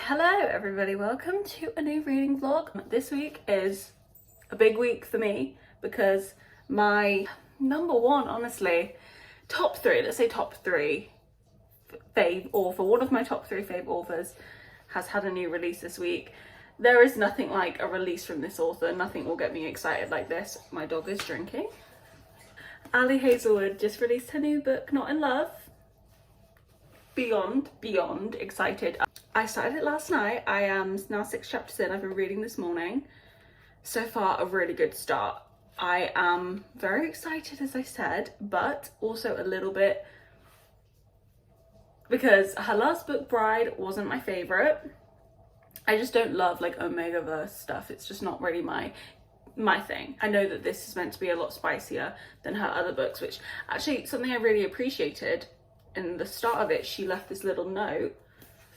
Hello everybody, welcome to a new reading vlog. This week is a big week for me because my number one, honestly, top three, let's say top three fave author, one of my top three fave authors has had a new release this week. There is nothing like a release from this author, nothing will get me excited like this. My dog is drinking. Ali Hazelwood just released her new book, Not in Love. Beyond excited. I started it last night. I am now 6 chapters in. I've been reading this morning. So far, a really good start. I am very excited, as I said, but also a little bit because her last book, Bride, wasn't my favorite. I just don't love like Omegaverse stuff. It's just not really my thing. I know that this is meant to be a lot spicier than her other books, which actually something I really appreciated. In the start of it, she left this little note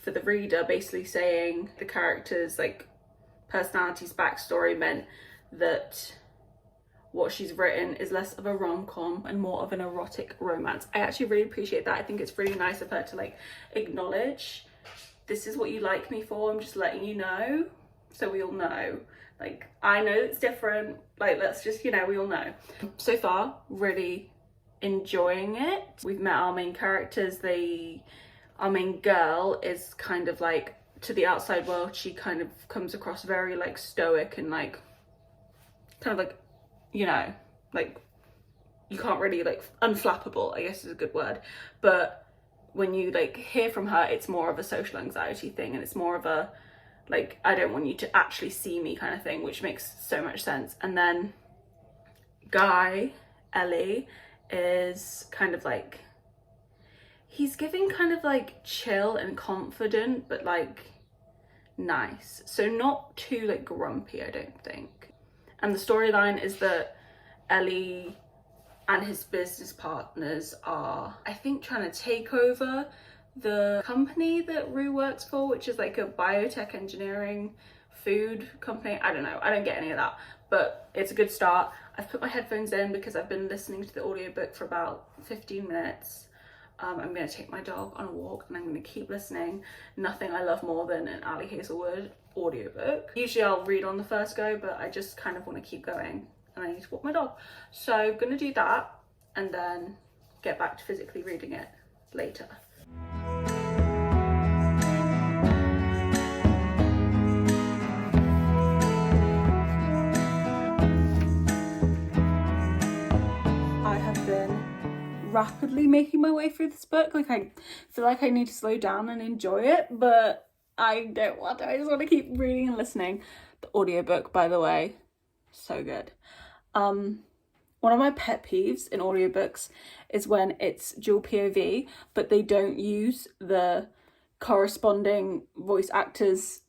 for the reader basically saying the character's like personality's backstory meant that what she's written is less of a rom-com and more of an erotic romance. I actually really appreciate that. I think it's really nice of her to like acknowledge, this is what you like me for, I'm just letting you know so we all know. Like, I know it's different, like let's just, you know, we all know. So far, really enjoying it. We've met our main characters. Our main girl is kind of like, to the outside world, she kind of comes across very like stoic and like kind of like, you know, like you can't really like, unflappable I guess is a good word, but when you like hear from her, it's more of a social anxiety thing, and it's more of a like, I don't want you to actually see me kind of thing, which makes so much sense. And then Guy, Ellie, is kind of like, he's giving kind of like chill and confident, but like nice, so not too like grumpy, I don't think. And the storyline is that Ellie and his business partners are, I think, trying to take over the company that Rue works for, which is like a biotech engineering food company. I don't know, I don't get any of that, but it's a good start. I've put my headphones in because I've been listening to the audiobook for about 15 minutes. I'm going to take my dog on a walk and I'm going to keep listening. Nothing I love more than an Ali Hazelwood audiobook. Usually I'll read on the first go, but I just kind of want to keep going and I need to walk my dog. So I'm going to do that and then get back to physically reading it later. Rapidly making my way through this book. Like, I feel like I need to slow down and enjoy it, but I don't want to. I just want to keep reading and listening. The audiobook, by the way, so good. One of my pet peeves in audiobooks is when it's dual POV, but they don't use the corresponding voice actor's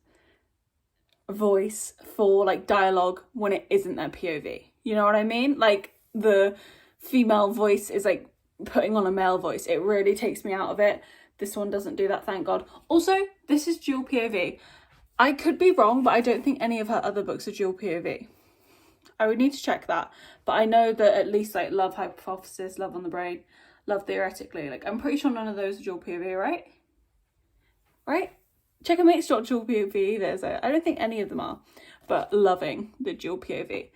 voice for like dialogue when it isn't their POV. You know what I mean? Like, the female voice is like putting on a male voice. It really takes me out of it. This one doesn't do that, thank God. Also, this is dual POV. I could be wrong, but I don't think any of her other books are dual POV. I would need to check that, but I know that at least like Love Hypothesis, Love on the Brain, Love Theoretically, like I'm pretty sure none of those are dual POV, right? Checkmate's not dual POV either, so I don't think any of them are, but loving the dual POV.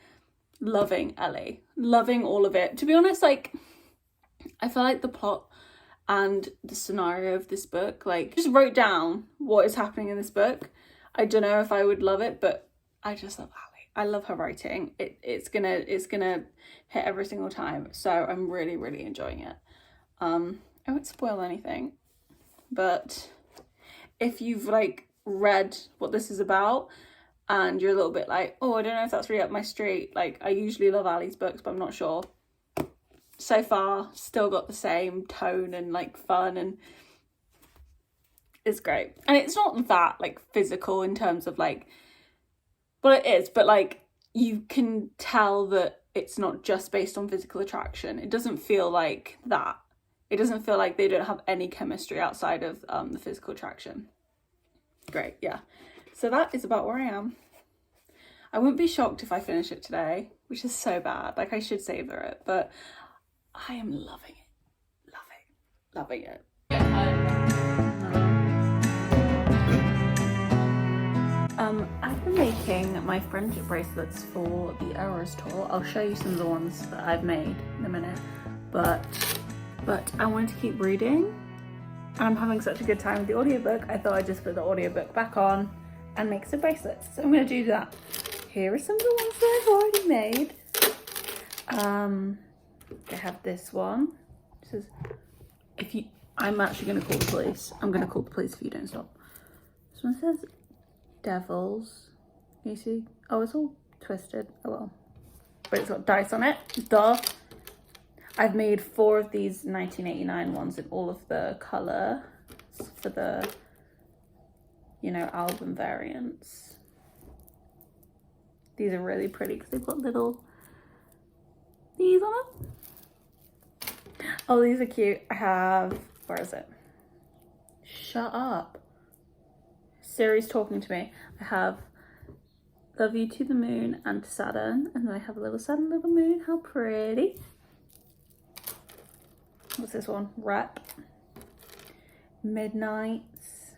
Loving Ellie, loving all of it. To be honest, like, I feel like the plot and the scenario of this book, like, just wrote down what is happening in this book. I don't know if I would love it, but I just love Ali. I love her writing. It's gonna hit every single time. So I'm really, really enjoying it. I won't spoil anything, but if you've like read what this is about and you're a little bit like, oh, I don't know if that's really up my street. Like, I usually love Ali's books, but I'm not sure. So far, still got the same tone and like fun, and it's great. And it's not that like physical in terms of like, well, it is, but like you can tell that it's not just based on physical attraction. It doesn't feel like that. It doesn't feel like they don't have any chemistry outside of the physical attraction. Great, yeah. So that is about where I am. I wouldn't be shocked if I finish it today, which is so bad. Like, I should savor it, but I am loving it. Loving it. my friendship bracelets for the Eras tour. I'll show you some of the ones that I've made in a minute, but I wanted to keep reading and I'm having such a good time with the audiobook. I thought I'd just put the audiobook back on and make some bracelets. So I'm gonna do that. Here are some of the ones that I've already made. I have this one. It says, I'm actually gonna call the police. I'm gonna call the police if you don't stop. This one says devils. Can you see? Oh, it's all twisted. Oh well. But it's got dice on it. Duh. I've made 4 of these 1989 ones in all of the colour for the, you know, album variants. These are really pretty because they've got little these on them. Oh, these are cute. I have, where is it? Shut up. Siri's talking to me. I have Love You to the Moon and to Saturn, and then I have a little Saturn, little moon. How pretty. What's this one? Rep. Midnights.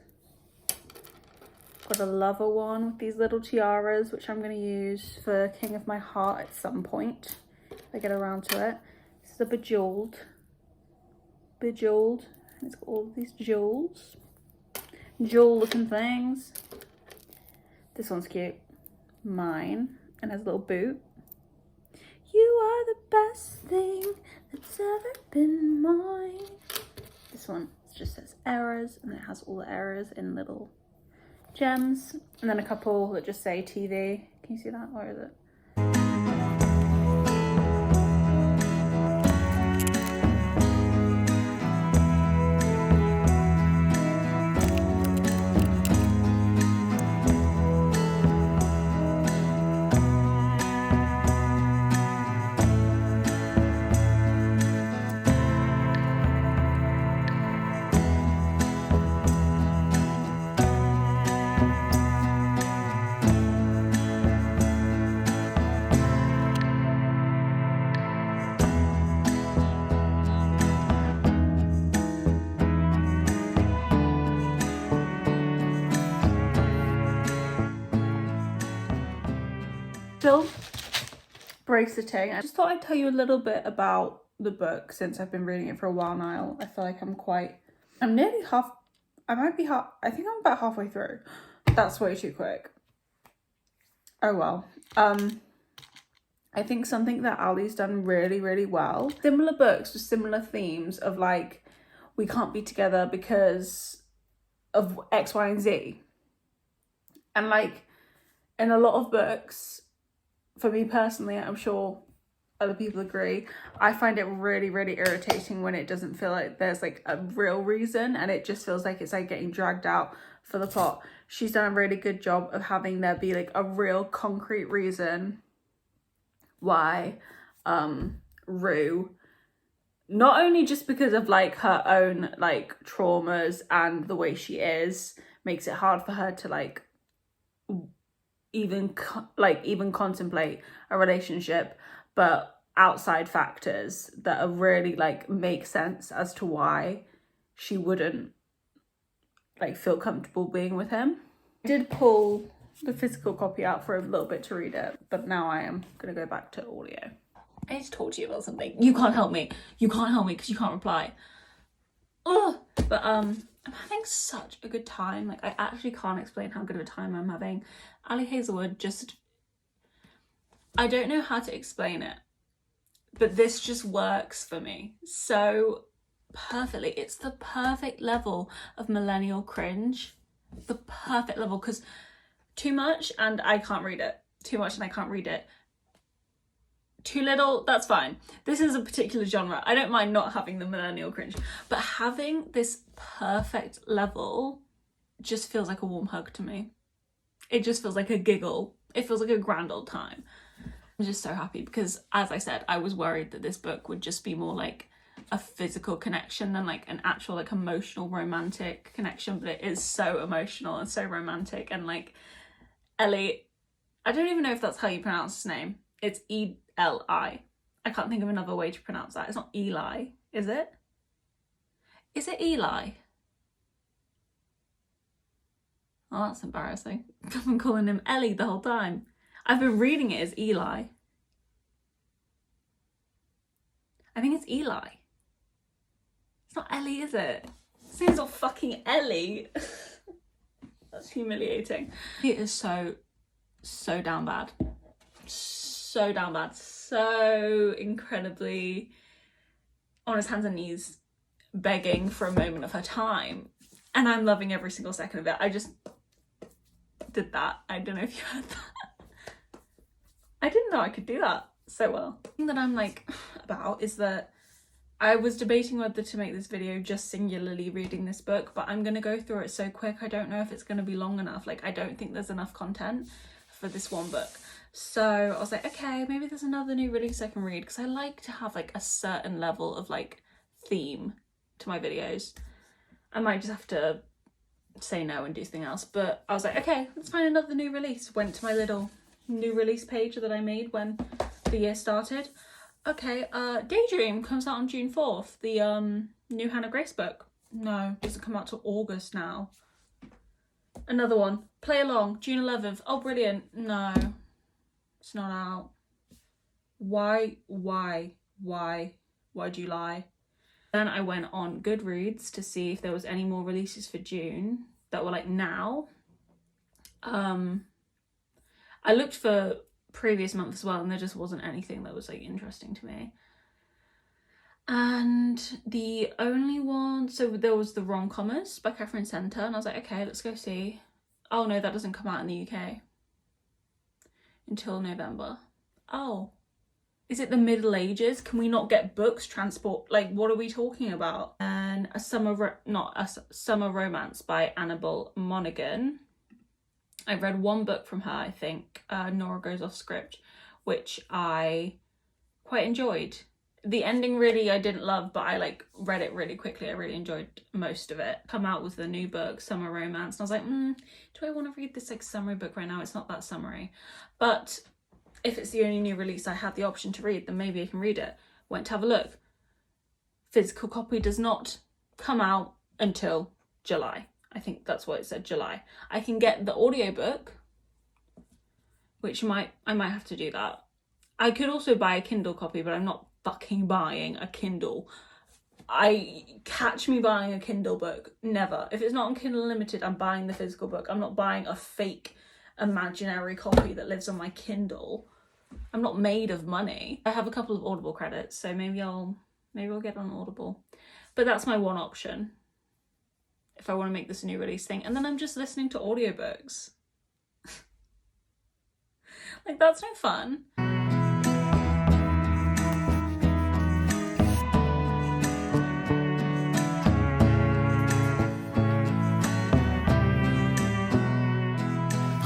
Got a lover one with these little tiaras, which I'm going to use for King of My Heart at some point, if I get around to it. This is a bejeweled, and it's got all of these jewels, jewel looking things. This one's cute. Mine, and has a little boot. You are the best thing that's ever been mine. This one just says errors, and it has all the errors in little gems, and then a couple that just say TV. Can you see that? Where is it? Still braceleting. I just thought I'd tell you a little bit about the book since I've been reading it for a while now. I feel like I'm nearly half, I think I'm about halfway through. That's way too quick. Oh well. I think something that Ali's done really, really well. Similar books with similar themes of like, we can't be together because of X, Y, and Z. And like, in a lot of books, for me personally, I'm sure other people agree, I find it really, really irritating when it doesn't feel like there's like a real reason and it just feels like it's like getting dragged out for the plot. She's done a really good job of having there be like a real concrete reason why Rue, not only just because of like her own like traumas and the way she is, makes it hard for her to like even contemplate a relationship, but outside factors that are really like make sense as to why she wouldn't like feel comfortable being with him. I did pull the physical copy out for a little bit to read it, but now I am gonna go back to audio. I need to talk to you about something. You can't help me because you can't reply. Ugh. But I'm having such a good time. Like, I actually can't explain how good of a time I'm having. Ali Hazelwood just, I don't know how to explain it, but this just works for me so perfectly. It's the perfect level of millennial cringe. The perfect level, because too much and I can't read it. Too much and I can't read it. Too little, that's fine. This is a particular genre. I don't mind not having the millennial cringe, but having this perfect level just feels like a warm hug to me. It just feels like a giggle. It feels like a grand old time. I'm just so happy because, as I said, I was worried that this book would just be more like a physical connection than like an actual like emotional romantic connection, but it is so emotional and so romantic. And like Ellie, I don't even know if that's how you pronounce his name. It's E-L-I. I can't think of another way to pronounce that. It's not Eli, is it? Is it Eli? Oh, that's embarrassing. I've been calling him Ellie the whole time. I've been reading it as Eli. I think it's Eli. It's not Ellie, is it? His name's not fucking Ellie. That's humiliating. It is so damn bad. So damn bad. So incredibly on his hands and knees begging for a moment of her time. And I'm loving every single second of it. I just did that. I don't know if you heard that. I didn't know I could do that so well. The thing that I'm like about is that I was debating whether to make this video just singularly reading this book, but I'm gonna go through it so quick. I don't know if it's gonna be long enough. Like, I don't think there's enough content for this one book. So I was like, okay, maybe there's another new release I can read, because I like to have like a certain level of like theme to my videos. I might just have to say no and do something else, but I was like, okay, let's find another new release. Went to my little new release page that I made when the year started. Okay, Daydream comes out on June 4th, the new Hannah Grace book. No, it doesn't come out till August now. Another one, Play Along, June 11th. Oh, brilliant. No, it's not out. Why'd you lie? Then I went on Goodreads to see if there was any more releases for June that were like now. I looked for previous month as well, and there just wasn't anything that was like interesting to me. And the only one, so there was The Rom-Commers by Catherine Center, and I was like, okay, let's go see. Oh no, that doesn't come out in the UK until November. Oh, is it the Middle Ages? Can we not get books transport? Like, what are we talking about? And a summer romance by Annabel Monaghan. I read one book from her, I think, Nora Goes Off Script, which I quite enjoyed. The ending really I didn't love, but I like read it really quickly. I really enjoyed most of it. Come out with the new book, Summer Romance, and I was like, do I want to read this like summery book right now? It's not that summery. But if it's the only new release I had the option to read, then maybe I can read it. Went to have a look. Physical copy does not come out until July. I think that's what it said, July. I can get the audiobook, which I might have to do that. I could also buy a Kindle copy, but I'm not fucking buying a Kindle. Catch me buying a Kindle book. Never. If it's not on Kindle Unlimited, I'm buying the physical book. I'm not buying a fake imaginary copy that lives on my Kindle. I'm not made of money. I have a couple of Audible credits, so maybe I'll get on Audible. But that's my one option if I want to make this a new release thing. And then I'm just listening to audiobooks. Like, that's no fun.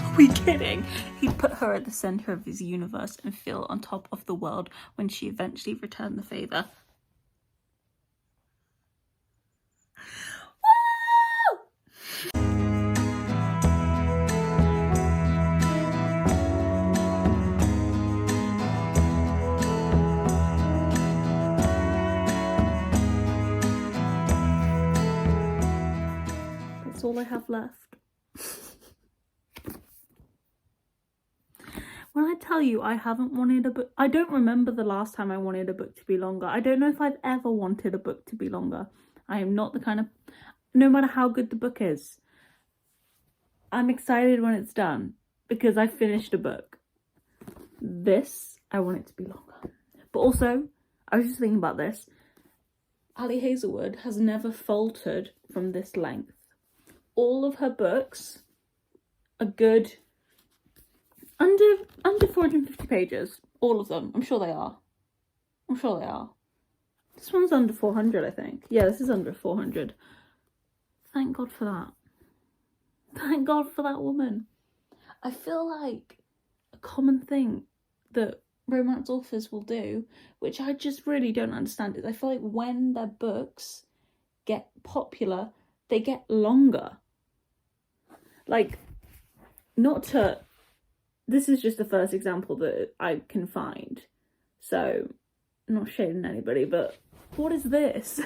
Are we kidding? He'd put her at the centre of his universe and feel on top of the world when she eventually returned the favour. That's all I have left. When I tell you I haven't wanted a book, I don't remember the last time I wanted a book to be longer. I don't know if I've ever wanted a book to be longer. I am not the kind of, no matter how good the book is, I'm excited when it's done because I finished a book. This, I want it to be longer. But also, I was just thinking about this. Ali Hazelwood has never faltered from this length. All of her books are good. Under 450 pages. All of them. I'm sure they are. This one's under 400, I think. Yeah, this is under 400. Thank God for that. Thank God for that woman. I feel like a common thing that romance authors will do, which I just really don't understand, is I feel like when their books get popular, they get longer. Like, this is just the first example that I can find, so I'm not shading anybody, but what is this?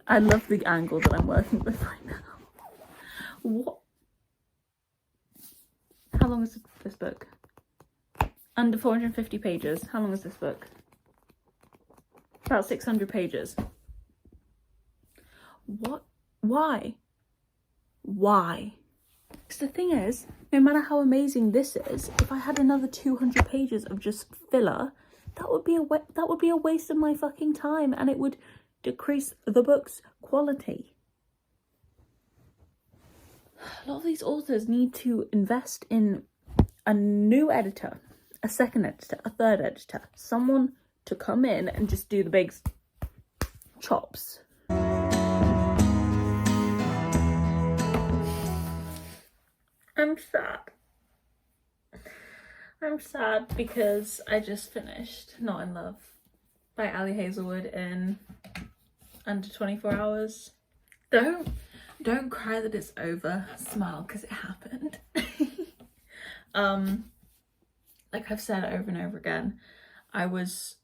I love the angle that I'm working with right now. What? How long is this book? Under 450 pages. How long is this book? About 600 pages. What? Why? Why? Because the thing is, no matter how amazing this is, if I had another 200 pages of just filler, that would be a waste of my fucking time, and it would decrease the book's quality. A lot of these authors need to invest in a new editor, a second editor, a third editor, someone to come in and just do the big chops. I'm sad. I'm sad because I just finished Not in Love by Ali Hazelwood in under 24 hours. Don't cry that it's over. Smile, because it happened. Like I've said over and over again, I was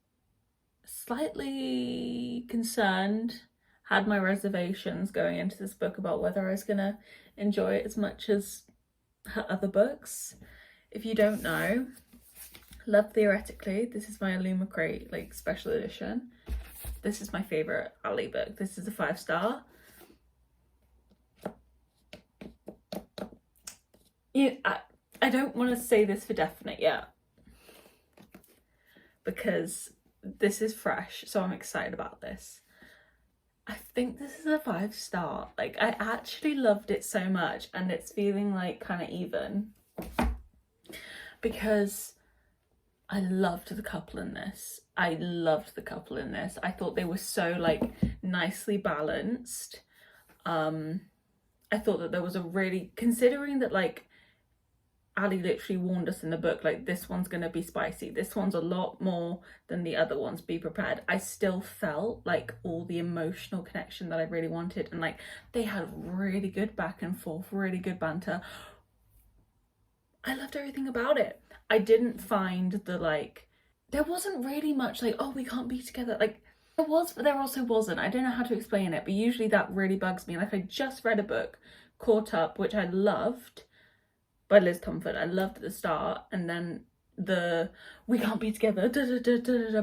slightly concerned, had my reservations going into this book about whether I was gonna enjoy it as much as her other books. If you don't know, Love Theoretically, this is my Illuma Crate like special edition. This is my favorite Ali book. This is a 5-star. I don't want to say this for definite yet because this is fresh, so I'm excited about this. I think this is a 5-star. Like, I actually loved it so much, and it's feeling like kind of even because I loved the couple in this. I thought they were so like nicely balanced. I thought that there was a really, considering that like Ali literally warned us in the book, like, this one's gonna be spicy, this one's a lot more than the other ones, be prepared. I still felt like all the emotional connection that I really wanted, and like they had really good back and forth, really good banter. I loved everything about it. I didn't find the like, there wasn't really much like, oh, we can't be together. Like, there was, but there also wasn't. I don't know how to explain it, but usually that really bugs me. Like, I just read a book, Caught Up, which I loved, by Liz Comfort. I loved at the start, and then the we can't be together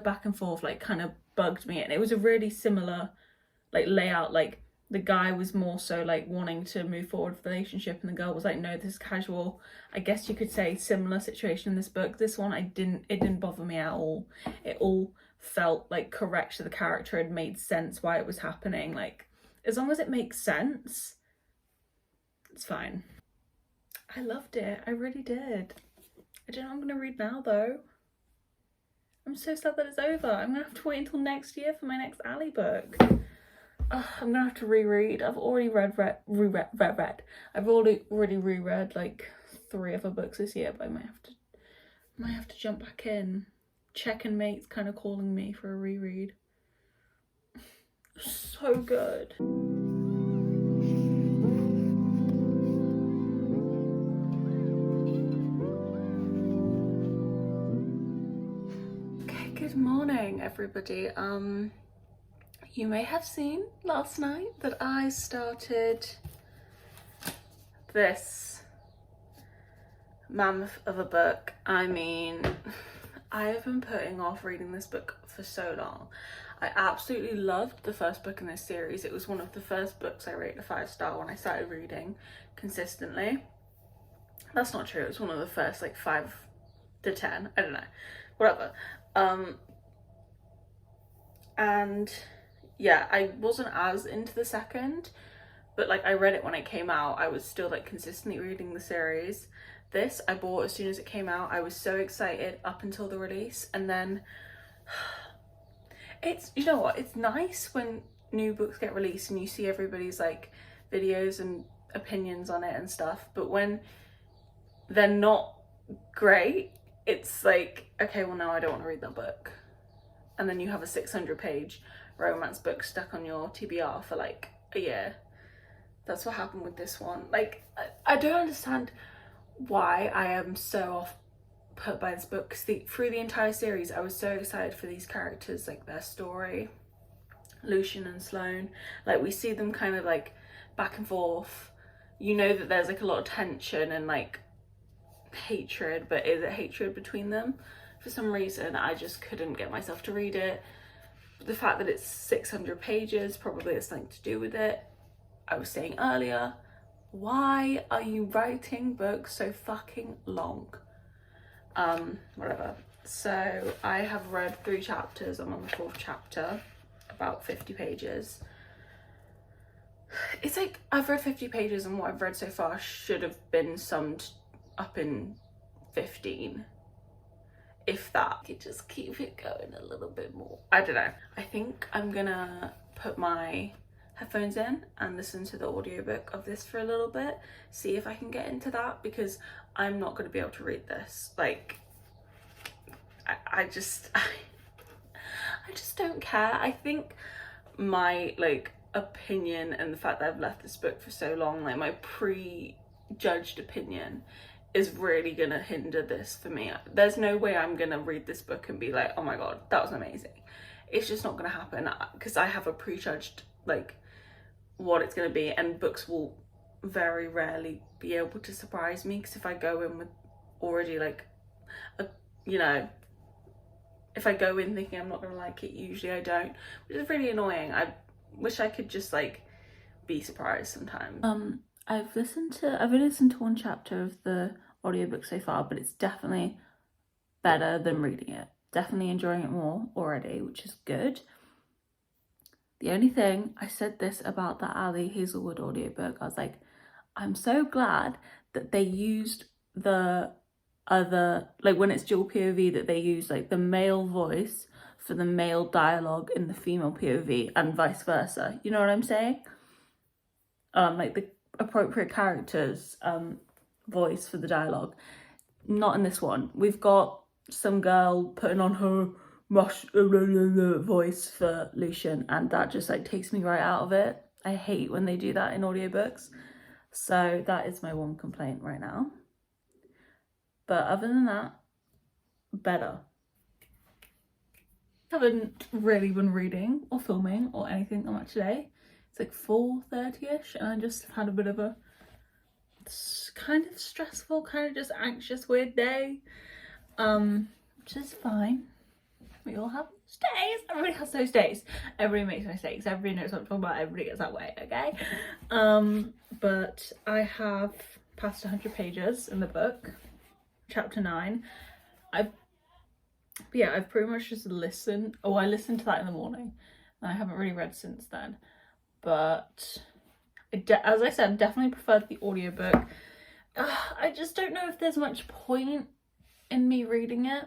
back and forth like kind of bugged me, and it was a really similar like layout. Like, the guy was more so like wanting to move forward with the relationship, and the girl was like, no, this is casual. I guess you could say similar situation in this book. This one, it didn't bother me at all. It all felt like correct to the character. It made sense why it was happening. Like, as long as it makes sense, it's fine. I loved it. I really did. I don't know what I'm gonna read now though. I'm so sad that it's over. I'm gonna have to wait until next year for my next Ali book. I'm gonna have to reread. I've already read. I've already reread like 3 other books this year, but I might have to jump back in. Check and Mate's kind of calling me for a reread. So good. Okay, good morning everybody. You may have seen last night that I started this mammoth of a book. I mean, I have been putting off reading this book for so long. I absolutely loved the first book in this series. It was one of the first books I rated a 5-star when I started reading consistently. That's not true. It was one of the first like 5 to 10. I don't know. Whatever. And yeah, I wasn't as into the second, but like I read it when it came out. I was still like consistently reading the series. This I bought as soon as it came out. I was so excited up until the release, and then it's, you know what, it's nice when new books get released and you see everybody's like videos and opinions on it and stuff, but when they're not great, it's like, okay, well now I don't want to read that book. And then you have a 600-page romance book stuck on your TBR for like a year. That's what happened with this one. Like, I don't understand why I am so off put by this book, because through the entire series I was so excited for these characters, like their story, Lucian and Sloane. Like, we see them kind of like back and forth. You know that there's like a lot of tension and like hatred, but is it hatred between them? For some reason, I just couldn't get myself to read it. The fact that it's 600 pages probably has something to do with it. I was saying earlier, why are you writing books so fucking long? Whatever. So I have read 3 chapters. I'm on the 4th chapter, about 50 pages. It's like I've read 50 pages and what I've read so far should have been summed up in 15, if that. You just keep it going a little bit more. I don't know. I think I'm gonna put my headphones in and listen to the audiobook of this for a little bit, see if I can get into that, because I'm not going to be able to read this. Like, I just don't care. I think my like opinion and the fact that I've left this book for so long, like my prejudged opinion, is really gonna hinder this for me. There's no way I'm gonna read this book and be like, oh my god, that was amazing. It's just not gonna happen, because I have a prejudged like what it's gonna be, and books will very rarely be able to surprise me, because if I go in with already like if I go in thinking I'm not gonna like it, usually I don't, which is really annoying. I wish I could just like be surprised sometimes. I've only listened to 1 chapter of the audiobook so far, but it's definitely better than reading it. Definitely enjoying it more already, which is good. The only thing, I said this about the Ali Hazelwood audiobook, I was like, I'm so glad that they used the other, like when it's dual POV, that they use like the male voice for the male dialogue in the female POV and vice versa. You know what I'm saying? Like the appropriate character's voice for the dialogue. Not in this one. We've got some girl putting on her voice for Lucian, and that just like takes me right out of it. I hate when they do that in audiobooks. So that is my one complaint right now. But other than that, better. I haven't really been reading or filming or anything that much today. It's like 4:30ish, and I just had a bit of a kind of stressful, kind of just anxious, weird day. Which is fine. We all have those days. Everybody has those days. Everybody makes mistakes. Everybody knows what I'm talking about. Everybody gets that way, okay? But I have passed 100 pages in the book, chapter 9. I've pretty much just listened. Oh, I listened to that in the morning, and I haven't really read since then. But as I said, definitely preferred the audiobook. I just don't know if there's much point in me reading it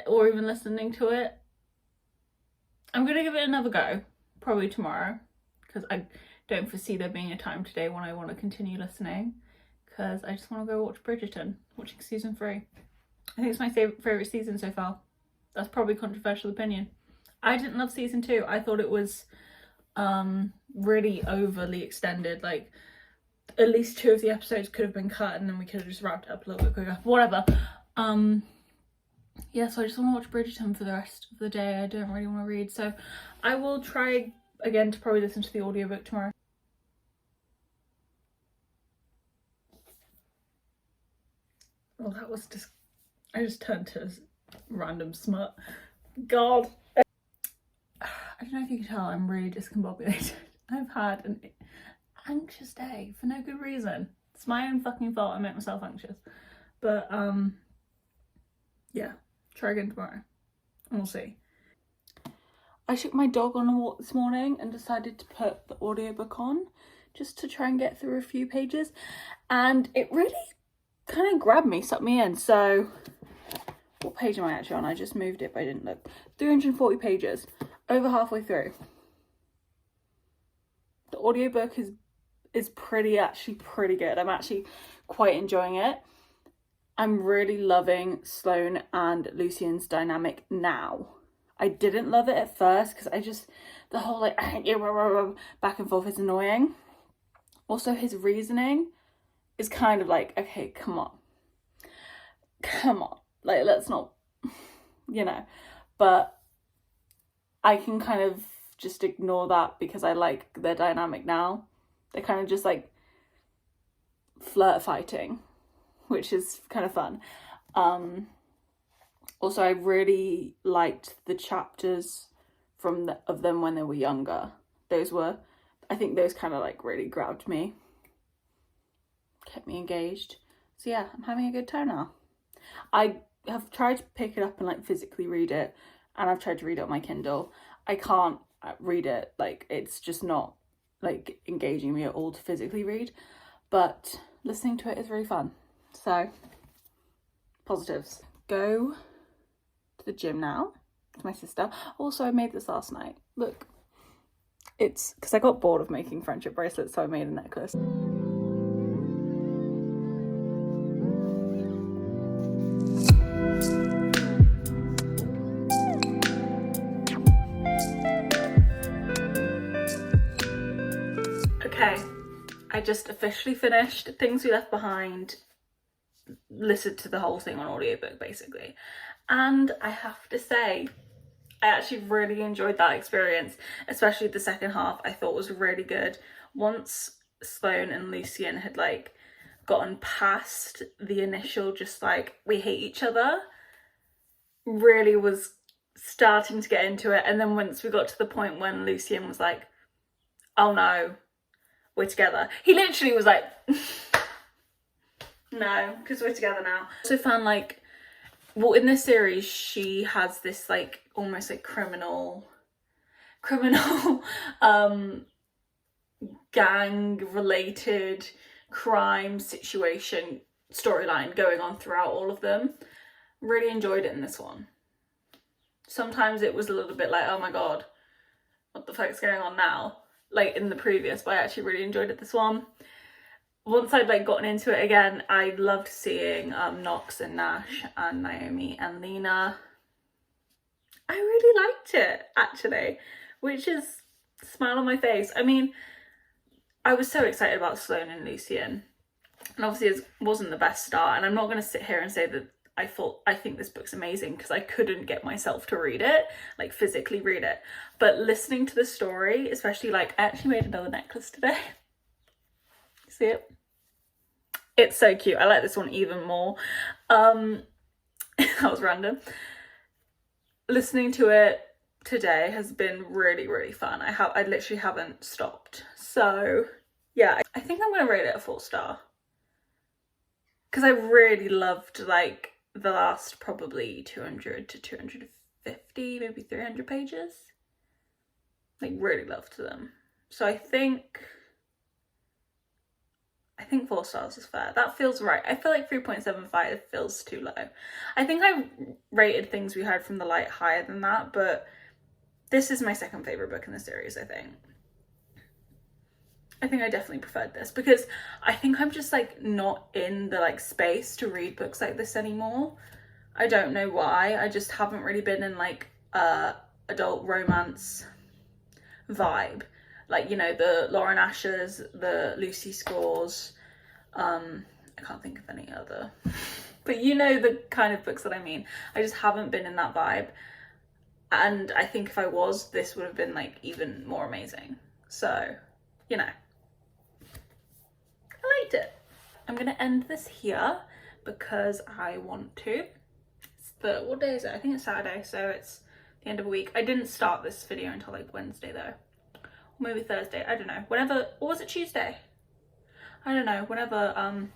or even listening to it. I'm gonna give it another go, probably tomorrow, because I don't foresee there being a time today when I want to continue listening, because I just want to go watch Bridgerton, watching season 3. I think it's my favourite season so far. That's probably a controversial opinion. I didn't love season 2. I thought it was really overly extended. Like, at least 2 of the episodes could have been cut and then we could have just wrapped it up a little bit quicker. Whatever. Yeah, so I just want to watch Bridgerton for the rest of the day. I don't really want to read. So I will try again to probably listen to the audiobook tomorrow. Well, that was just... I just turned to random smut. God. I don't know if you can tell, I'm really discombobulated. I've had an anxious day for no good reason. It's my own fucking fault I make myself anxious. But, yeah. Try again tomorrow. And we'll see. I took my dog on a walk this morning and decided to put the audiobook on just to try and get through a few pages. And it really kind of grabbed me, sucked me in. So... what page am I actually on? I just moved it, but I didn't look. 340 pages. Over halfway through. The audiobook is actually pretty good. I'm actually quite enjoying it. I'm really loving Sloane and Lucian's dynamic now. I didn't love it at first because the whole like back and forth is annoying. Also, his reasoning is kind of like, okay, come on. Like, let's not, but I can kind of just ignore that because I like their dynamic now. They're kind of just like flirt fighting. which is kind of fun. Also, I really liked the chapters of them when they were younger. I think those kind of like really grabbed me, kept me engaged. So yeah, I'm having a good time now. I have tried to pick it up and like physically read it, and I've tried to read it on my Kindle. I can't read it, like it's just not like engaging me at all to physically read, but listening to it is really fun. So positives. Go to the gym now with my sister. Also, I made this last night. Look, it's because I got bored of making friendship bracelets, so I made a necklace. Okay, I just officially finished Things We Left Behind, listened to the whole thing on audiobook basically, and I have to say I actually really enjoyed that experience, especially the second half. I thought was really good. Once Sloane and Lucien had like gotten past the initial just like we hate each other, really was starting to get into it. And then once we got to the point when Lucien was like, oh no, we're together, he literally was like no, because we're together now. Also found like, well, in this series she has this like almost like criminal gang related crime situation storyline going on throughout all of them. Really enjoyed it in this one. Sometimes it was a little bit like, oh my god, what the fuck's going on now, like in the previous, but I actually really enjoyed it this one. Once I'd like gotten into it again, I loved seeing Knox and Nash and Naomi and Lena. I really liked it actually, which is a smile on my face. I mean, I was so excited about Sloane and Lucien, and obviously it wasn't the best start, and I'm not going to sit here and say that I think this book's amazing, because I couldn't get myself to read it, like physically read it. But listening to the story, especially like, I actually made another necklace today. See it? It's so cute. I like this one even more. That was random. Listening to it today has been really, really fun. I literally haven't stopped. So yeah, I think I'm gonna rate it a 4-star, because I really loved like the last probably 200 to 250, maybe 300 pages. Like really loved them. So I think 4 stars is fair. That feels right. I feel like 3.75 feels too low. I think I rated Things We Heard from the Light higher than that, but this is my second favourite book in the series, I think. I think I definitely preferred this, because I think I'm just like not in the like space to read books like this anymore. I don't know why. I just haven't really been in like adult romance vibe. Like, you know, the Lauren Ashers, the Lucy Scores, I can't think of any other, but you know the kind of books that I mean. I just haven't been in that vibe, and I think if I was, this would have been like even more amazing. So, you know, I liked it. I'm gonna end this here because I want to. What day is it? I think it's Saturday, so it's the end of a week. I didn't start this video until like Wednesday though. Maybe Thursday, I don't know, whenever, or was it Tuesday? I don't know, whenever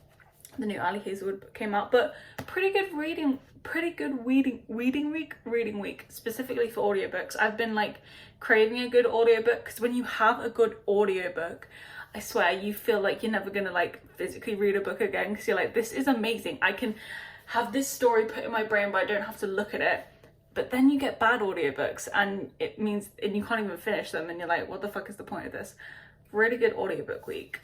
the new Ali Hazelwood book came out. But pretty good reading week, specifically for audiobooks. I've been like craving a good audiobook, because when you have a good audiobook, I swear you feel like you're never gonna like physically read a book again, because you're like, this is amazing, I can have this story put in my brain but I don't have to look at it. But then you get bad audiobooks and it means, and you can't even finish them, and you're like, what the fuck is the point of this? Really good audiobook week.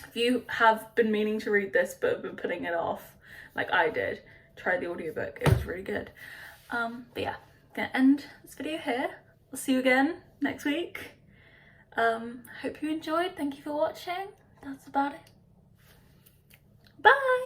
If you have been meaning to read this but have been putting it off like I did, try the audiobook. It was really good. But yeah, I'm gonna end this video here. I'll see you again next week. Hope you enjoyed. Thank you for watching. That's about it. Bye!